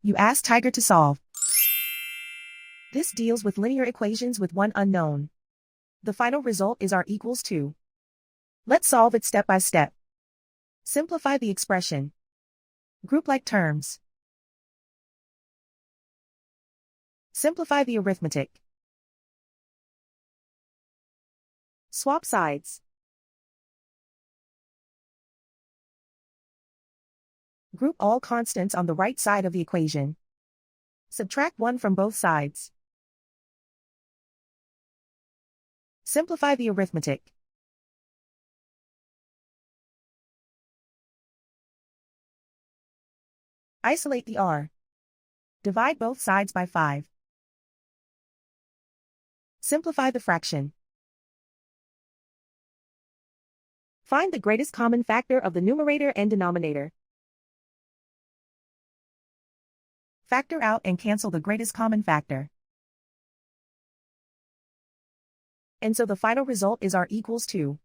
You ask Tiger to solve. This deals with linear equations with one unknown. The final result is r equals 2. Let's solve it step by step. Simplify the expression. Group like terms. Simplify the arithmetic. Swap sides. Group all constants on the right side of the equation. Subtract 1 from both sides. Simplify the arithmetic. Isolate the r. Divide both sides by 5. Simplify the fraction. Find the greatest common factor of the numerator and denominator. Factor out and cancel the greatest common factor. And so the final result is r equals 2.